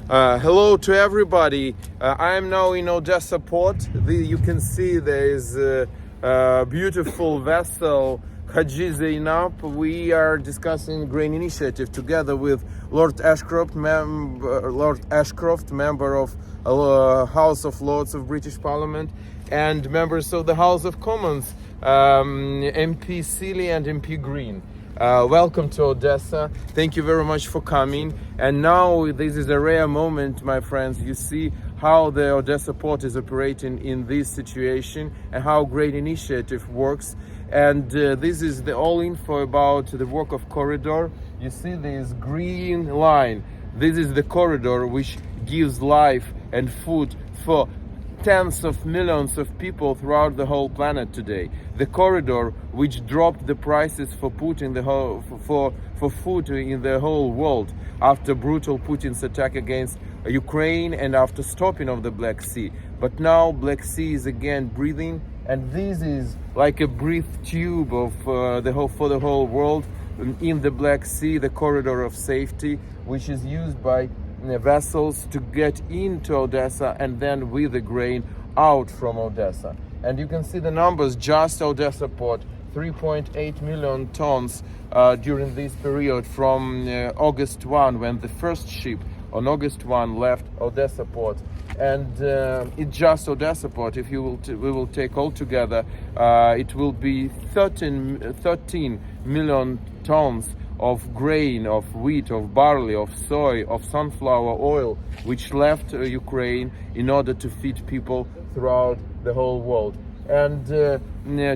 Hello to everybody. I am now in Odesa port. You can see there is a beautiful vessel, Haji Zainab. We are discussing grain initiative together with Lord Ashcroft, member of House of Lords of British Parliament, and members of the House of Commons, MP Sealy and MP Green. Welcome to Odesa. Thank you very much for coming. And now this is a rare moment, my friends. You see how the Odesa port is operating in this situation and how Grain Initiative works. And this is the all info about the work of corridor. You see this green line. This is the corridor which gives life and food for tens of millions of people throughout the whole planet today. The corridor which dropped the prices for food in the whole world after brutal Putin's attack against Ukraine and after stopping of the Black Sea. But now Black Sea is again breathing, and this is like a breath tube of for the whole world in the Black Sea, the corridor of safety, which is used by vessels to get into Odesa and then with the grain out from Odesa. And you can see the numbers, just Odesa port, 3.8 million tons during this period from August 1, when the first ship on August 1 left Odesa port. And it's just Odesa port. If we will take all together, it will be 13 million tons of grain, of wheat, of barley, of soy, of sunflower oil, which left Ukraine in order to feed people throughout the whole world. And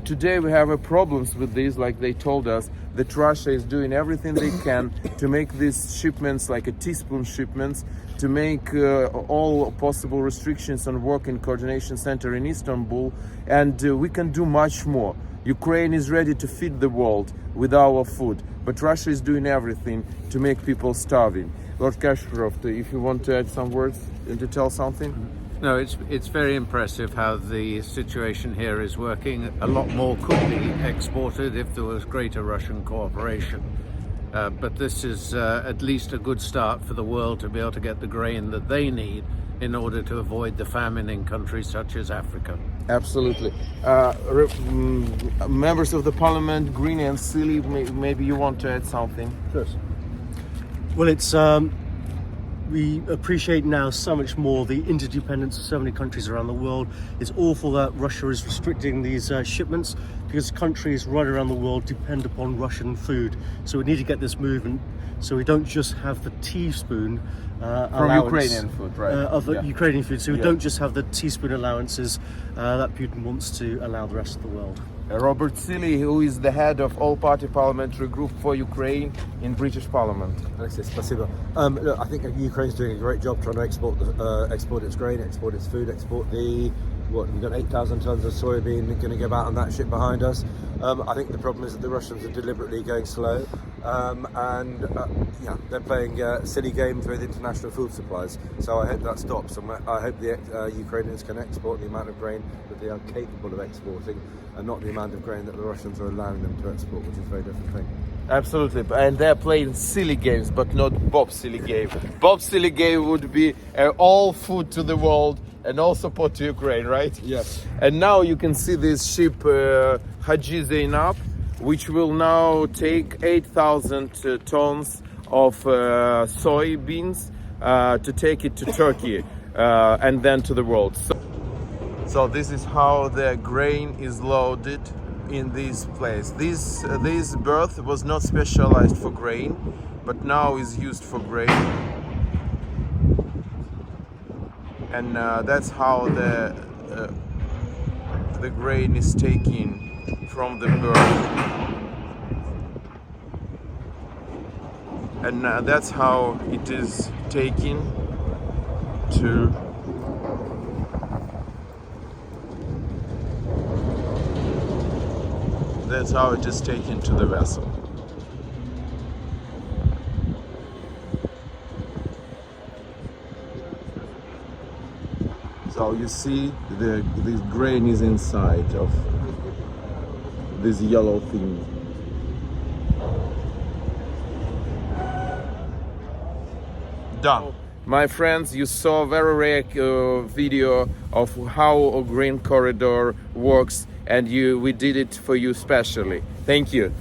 today we have problems with this, like they told us that Russia is doing everything they can to make these shipments like a teaspoon shipments, to make all possible restrictions on work in coordination center in Istanbul, and we can do much more. Ukraine is ready to feed the world with our food, but Russia is doing everything to make people starving. Lord Ashcroft, if you want to add some words and to tell something? No, it's very impressive how the situation here is working. A lot more could be exported if there was greater Russian cooperation. But this is at least a good start for the world to be able to get the grain that they need in order to avoid the famine in countries such as Africa. Absolutely. Members of the Parliament, Green and Sealy, maybe you want to add something? Yes. Well, it's we appreciate now so much more the interdependence of so many countries around the world. It's awful that Russia is restricting these shipments, because countries right around the world depend upon Russian food. So we need to get this moving so we don't just have the teaspoon from Ukrainian food, right? Ukrainian food. So we don't just have the teaspoon allowances that Putin wants to allow the rest of the world. Robert Sealy, who is the head of all-party parliamentary group for Ukraine in British Parliament. Alexis, spasibo. Look, I think Ukraine is doing a great job trying to export its grain, export its food, export we've got 8,000 tons of soybean going to go out on that ship behind us. I think the problem is that the Russians are deliberately going slow, and they're playing silly games with international food supplies. So I hope that stops, and I hope the Ukrainians can export the amount of grain that they are capable of exporting, and not the amount of grain that the Russians are allowing them to export, which is a very different thing. Absolutely, and they're playing silly games, but not Bob's silly game. Bob's silly game would be all food to the world and all support to Ukraine, right? Yes. And now you can see this ship Haji Zainab, which will now take 8,000 tons of soybeans to take it to Turkey and then to the world. So this is how the grain is loaded in this place. This berth was not specialized for grain, but now is used for grain. And that's how the grain is taken from the berth. And that's how it is taken to the vessel. So you see the grain is inside of this yellow thing. Done. My friends, you saw a very rare video of how a grain corridor works, and we did it for you specially. Thank you.